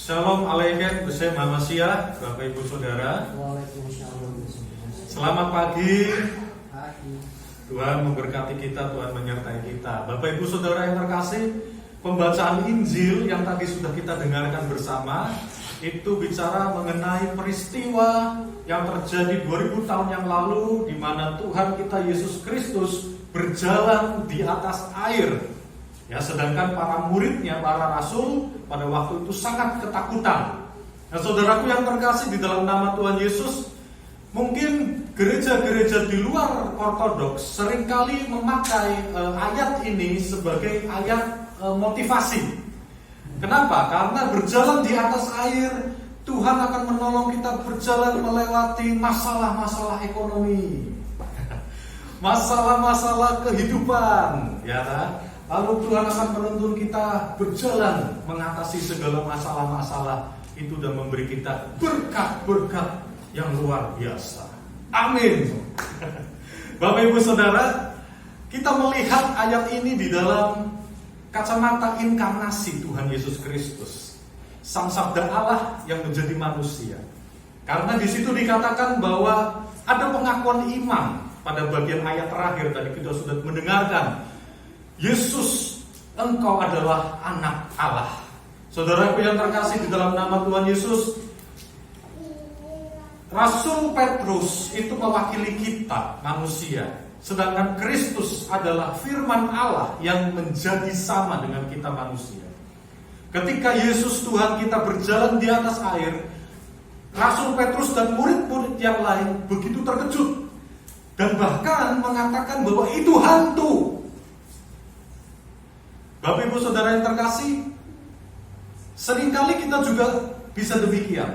Shalom Alaikum Besem Hamasyah, Bapak Ibu Saudara. Waalaikumsalam. Selamat pagi. Pagi. Tuhan memberkati kita, Tuhan menyertai kita. Bapak Ibu Saudara yang terkasih, pembacaan Injil yang tadi sudah kita dengarkan bersama itu bicara mengenai peristiwa yang terjadi 2000 tahun yang lalu, di mana Tuhan kita Yesus Kristus berjalan di atas air. Ya, sedangkan para muridnya, para rasul pada waktu itu sangat ketakutan. Nah, saudaraku yang terkasih di dalam nama Tuhan Yesus, mungkin gereja-gereja di luar ortodoks seringkali memakai ayat ini sebagai ayat motivasi. Kenapa? Karena berjalan di atas air, Tuhan akan menolong kita berjalan melewati masalah-masalah ekonomi, masalah-masalah kehidupan, ya kan? Lalu Tuhan akan menuntun kita berjalan mengatasi segala masalah-masalah itu dan memberi kita berkat-berkat yang luar biasa. Amin. Bapak Ibu Saudara, kita melihat ayat ini di dalam kacamata inkarnasi Tuhan Yesus Kristus, Sang Sabda Allah yang menjadi manusia. Karena di situ dikatakan bahwa ada pengakuan iman pada bagian ayat terakhir tadi kita sudah mendengarkan. Yesus, Engkau adalah anak Allah. Saudaraku yang terkasih di dalam nama Tuhan Yesus, Rasul Petrus itu mewakili kita manusia, sedangkan Kristus adalah firman Allah yang menjadi sama dengan kita manusia. Ketika Yesus Tuhan kita berjalan di atas air, Rasul Petrus dan murid-murid yang lain begitu terkejut dan bahkan mengatakan bahwa itu hantu. Bapak Ibu Saudara yang terkasih, seringkali kita juga bisa demikian.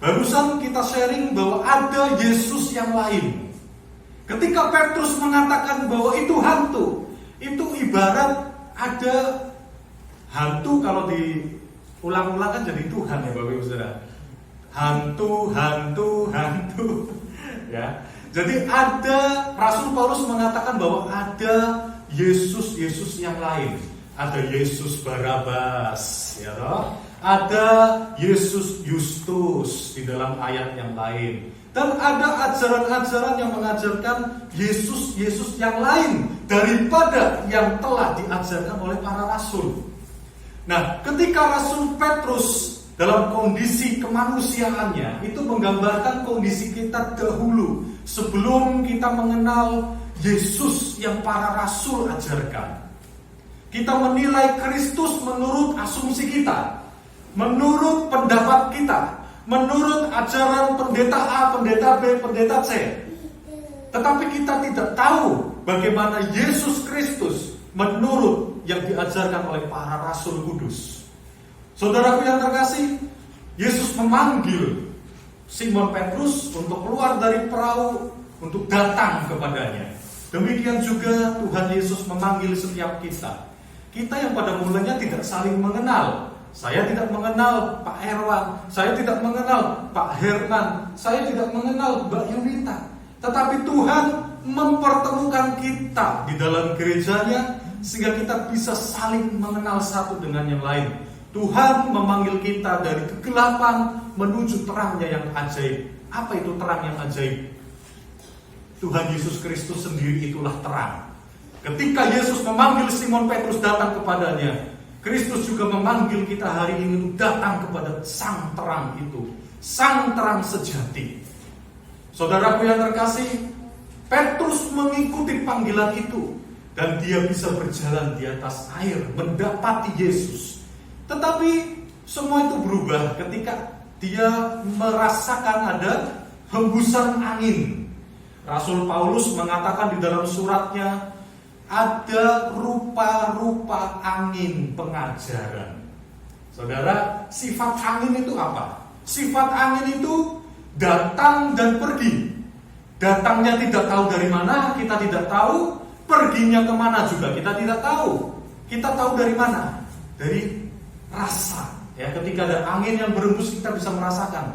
Barusan kita sharing bahwa ada Yesus yang lain. Ketika Petrus mengatakan bahwa itu hantu, itu ibarat ada hantu, kalau diulang-ulang kan jadi Tuhan ya Bapak Ibu Saudara. Hantu. Ya. Jadi ada, Rasul Paulus mengatakan bahwa ada Yesus yang lain. Ada Yesus Barabas, ya toh? Ada Yesus Justus di dalam ayat yang lain. Dan ada ajaran-ajaran yang mengajarkan Yesus yang lain daripada yang telah diajarkan oleh para rasul. Nah, ketika Rasul Petrus dalam kondisi kemanusiaannya itu menggambarkan kondisi kita dahulu sebelum kita mengenal Yesus yang para rasul ajarkan. Kita menilai Kristus menurut asumsi kita, menurut pendapat kita, menurut ajaran pendeta A, pendeta B, pendeta C. Tetapi kita tidak tahu bagaimana Yesus Kristus menurut yang diajarkan oleh para rasul kudus. Saudaraku yang terkasih, Yesus memanggil Simon Petrus untuk keluar dari perahu untuk datang kepadanya. Demikian juga Tuhan Yesus memanggil setiap kita. Kita yang pada mulanya tidak saling mengenal. Saya tidak mengenal Pak Erwan, saya tidak mengenal Pak Herman, saya tidak mengenal Mbak Yunita. Tetapi Tuhan mempertemukan kita di dalam gerejanya sehingga kita bisa saling mengenal satu dengan yang lain. Tuhan memanggil kita dari kegelapan menuju terangnya yang ajaib. Apa itu terang yang ajaib? Tuhan Yesus Kristus sendiri itulah terang. Ketika Yesus memanggil Simon Petrus datang kepadanya, Kristus juga memanggil kita hari ini untuk datang kepada Sang Terang itu, Sang Terang sejati. Saudaraku yang terkasih, Petrus mengikuti panggilan itu dan dia bisa berjalan di atas air mendapati Yesus. Tetapi semua itu berubah ketika dia merasakan ada hembusan angin. Rasul Paulus mengatakan di dalam suratnya, ada rupa-rupa angin pengajaran. Saudara, sifat angin itu apa? Sifat angin itu datang dan pergi. Datangnya tidak tahu dari mana, kita tidak tahu. Perginya kemana juga kita tidak tahu. Kita tahu dari mana? Dari rasa. Ya, ketika ada angin yang berembus kita bisa merasakan.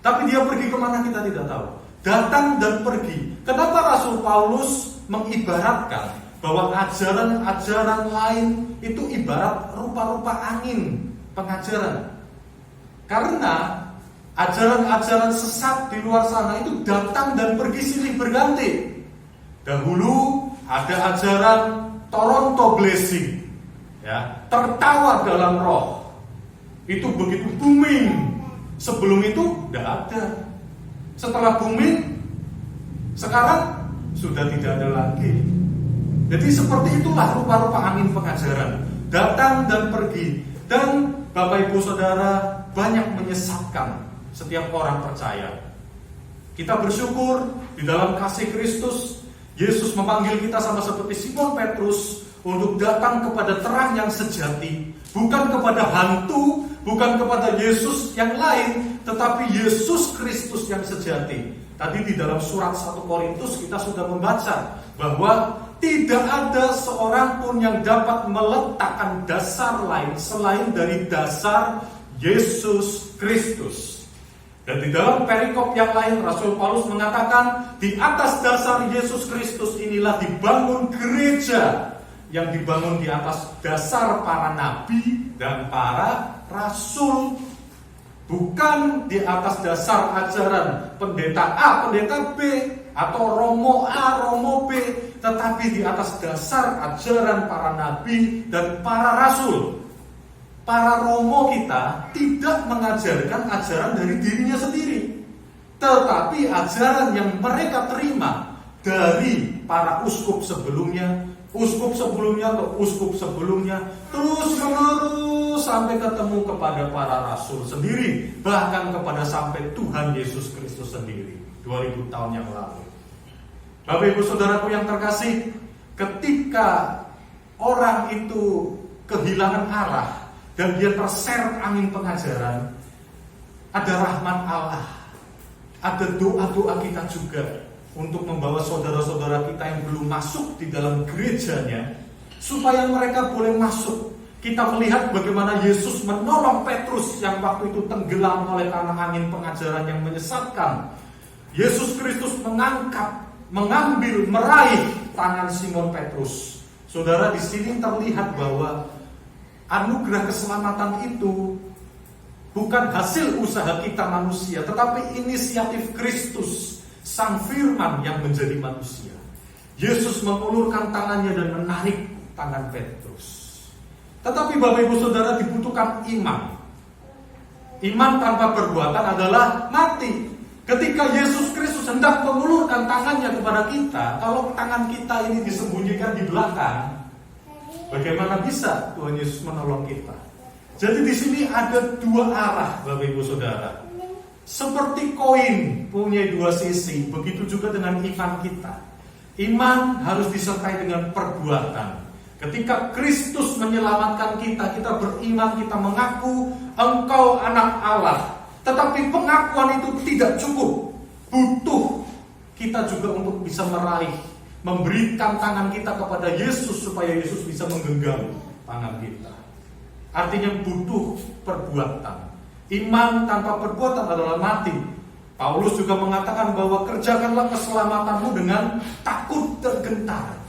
Tapi dia pergi kemana kita tidak tahu. Datang dan pergi. Kenapa Rasul Paulus mengibaratkan bahwa ajaran-ajaran lain itu ibarat rupa-rupa angin pengajaran? Karena ajaran-ajaran sesat di luar sana itu datang dan pergi silih berganti. Dahulu ada ajaran Toronto blessing, ya, tertawa dalam roh. Itu begitu booming. Sebelum itu tidak ada. Setelah booming, sekarang sudah tidak ada lagi. Jadi seperti itulah rupa-rupa angin pengajaran, datang dan pergi. Dan Bapak Ibu Saudara, banyak menyesatkan setiap orang percaya. Kita bersyukur di dalam kasih Kristus, Yesus memanggil kita sama seperti Simon Petrus untuk datang kepada terang yang sejati, bukan kepada hantu, bukan kepada Yesus yang lain, tetapi Yesus Kristus yang sejati. Tadi di dalam surat 1 Korintus kita sudah membaca bahwa tidak ada seorang pun yang dapat meletakkan dasar lain selain dari dasar Yesus Kristus. Dan di dalam perikop yang lain Rasul Paulus mengatakan, di atas dasar Yesus Kristus inilah dibangun gereja, yang dibangun di atas dasar para nabi dan para rasul, bukan di atas dasar ajaran pendeta A, pendeta B, atau Romo A, Romo B, tetapi di atas dasar ajaran para nabi dan para rasul. Para Romo kita tidak mengajarkan ajaran dari dirinya sendiri, tetapi ajaran yang mereka terima dari para uskup sebelumnya, terus menerus sampai ketemu kepada para rasul sendiri, bahkan kepada sampai Tuhan Yesus Kristus sendiri 2000 tahun yang lalu. Bapak Ibu Saudaraku yang terkasih, ketika orang itu kehilangan arah dan dia terseret angin pengajaran, ada rahmat Allah, ada doa-doa kita juga untuk membawa saudara-saudara kita yang belum masuk di dalam gerejanya, supaya mereka boleh masuk. Kita melihat bagaimana Yesus menolong Petrus yang waktu itu tenggelam oleh karena angin pengajaran yang menyesatkan. Yesus Kristus mengambil, meraih tangan Simon Petrus. Saudara, di sini terlihat bahwa anugerah keselamatan itu bukan hasil usaha kita manusia, tetapi inisiatif Kristus, Sang Firman yang menjadi manusia. Yesus mengulurkan tangannya dan menarik tangan Petrus. Tetapi Bapak Ibu Saudara, dibutuhkan iman. Iman tanpa perbuatan adalah mati. Ketika Yesus Kristus hendak mengulurkan tangannya kepada kita, kalau tangan kita ini disembunyikan di belakang, bagaimana bisa Tuhan Yesus menolong kita? Jadi di sini ada dua arah, Bapak Ibu Saudara. Seperti koin punya dua sisi, begitu juga dengan iman kita. Iman harus disertai dengan perbuatan. Ketika Kristus menyelamatkan kita, kita beriman, kita mengaku Engkau anak Allah. Tetapi pengakuan itu tidak cukup. Butuh kita juga untuk bisa meraih, memberikan tangan kita kepada Yesus supaya Yesus bisa menggenggam tangan kita. Artinya butuh perbuatan. Iman tanpa perbuatan adalah mati. Paulus juga mengatakan bahwa kerjakanlah keselamatanmu dengan takut dan gentar.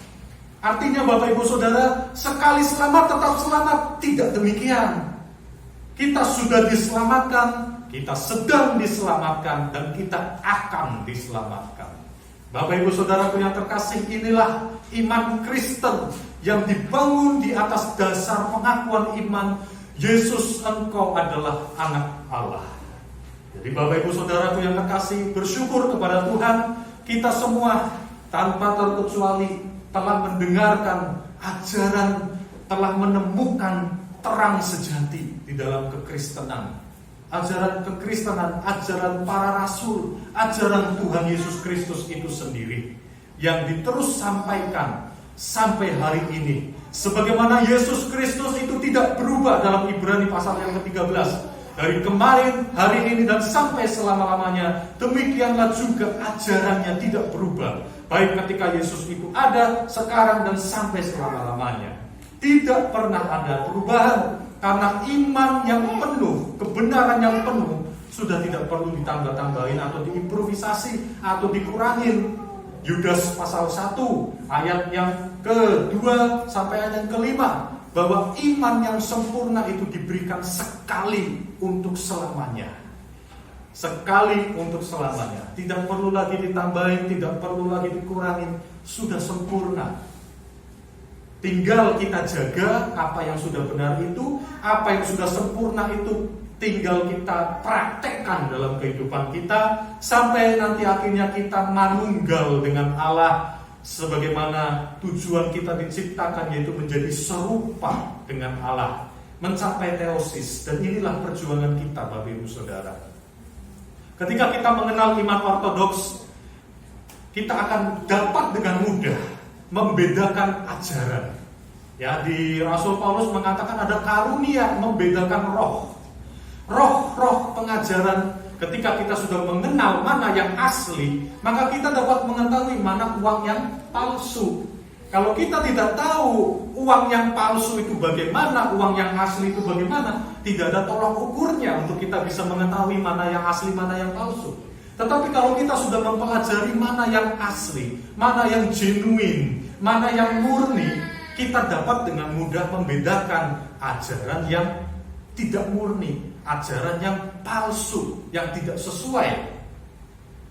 Artinya Bapak Ibu Saudara, sekali selamat tetap selamat. Tidak demikian. Kita sudah diselamatkan, kita sedang diselamatkan, dan kita akan diselamatkan. Bapak Ibu Saudaraku yang terkasih, inilah iman Kristen yang dibangun di atas dasar pengakuan iman Yesus Engkau adalah anak Allah. Jadi Bapak Ibu Saudaraku yang terkasih, bersyukur kepada Tuhan, kita semua tanpa terkecuali telah mendengarkan ajaran, telah menemukan terang sejati di dalam kekristenan. Ajaran kekristenan, ajaran para rasul, ajaran Tuhan Yesus Kristus itu sendiri yang diterus sampaikan sampai hari ini. Sebagaimana Yesus Kristus itu tidak berubah dalam Ibrani pasal yang ke-13. Dari kemarin, hari ini, dan sampai selama-lamanya, demikianlah juga ajarannya tidak berubah. Baik ketika Yesus itu ada, sekarang, dan sampai selama-lamanya. Tidak pernah ada perubahan. Karena iman yang penuh, kebenaran yang penuh, sudah tidak perlu ditambah-tambahin atau diimprovisasi atau dikurangin. Yudas pasal 1 ayat yang ke-2 sampai ayat yang ke-5 bahwa iman yang sempurna itu diberikan sekali untuk selamanya. Sekali untuk selamanya. Tidak perlu lagi ditambahin, tidak perlu lagi dikurangin. Sudah sempurna. Tinggal kita jaga apa yang sudah benar itu, apa yang sudah sempurna itu tinggal kita praktekkan dalam kehidupan kita sampai nanti akhirnya kita manunggal dengan Allah sebagaimana tujuan kita diciptakan, yaitu menjadi serupa dengan Allah, mencapai teosis. Dan inilah perjuangan kita, Bapak Ibu Saudara. Ketika kita mengenal iman ortodoks, kita akan dapat dengan mudah membedakan ajaran. Ya, di Rasul Paulus mengatakan ada karunia membedakan roh pengajaran. Ketika kita sudah mengenal mana yang asli, maka kita dapat mengetahui mana uang yang palsu. Kalau kita tidak tahu uang yang palsu itu bagaimana, uang yang asli itu bagaimana, tidak ada tolak ukurnya untuk kita bisa mengetahui mana yang asli, mana yang palsu. Tetapi kalau kita sudah mempelajari mana yang asli, mana yang genuine, mana yang murni, kita dapat dengan mudah membedakan ajaran yang tidak murni, ajaran yang palsu, yang tidak sesuai.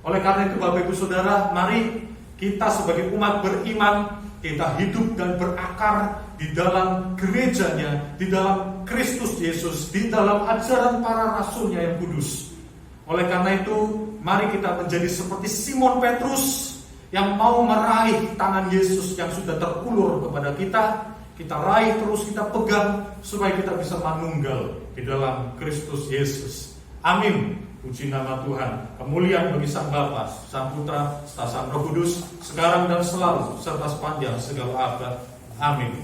Oleh karena itu, Bapak Ibu Saudara, mari kita sebagai umat beriman, kita hidup dan berakar di dalam gerejanya, di dalam Kristus Yesus, di dalam ajaran para rasulnya yang kudus. Oleh karena itu, mari kita menjadi seperti Simon Petrus yang mau meraih tangan Yesus yang sudah terulur kepada kita. Kita raih terus, kita pegang supaya kita bisa manunggal di dalam Kristus Yesus. Amin. Puji nama Tuhan. Kemuliaan bagi Sang Bapa, Sang Putra, serta Sang Roh Kudus, sekarang dan selalu, serta sepanjang segala abad. Amin.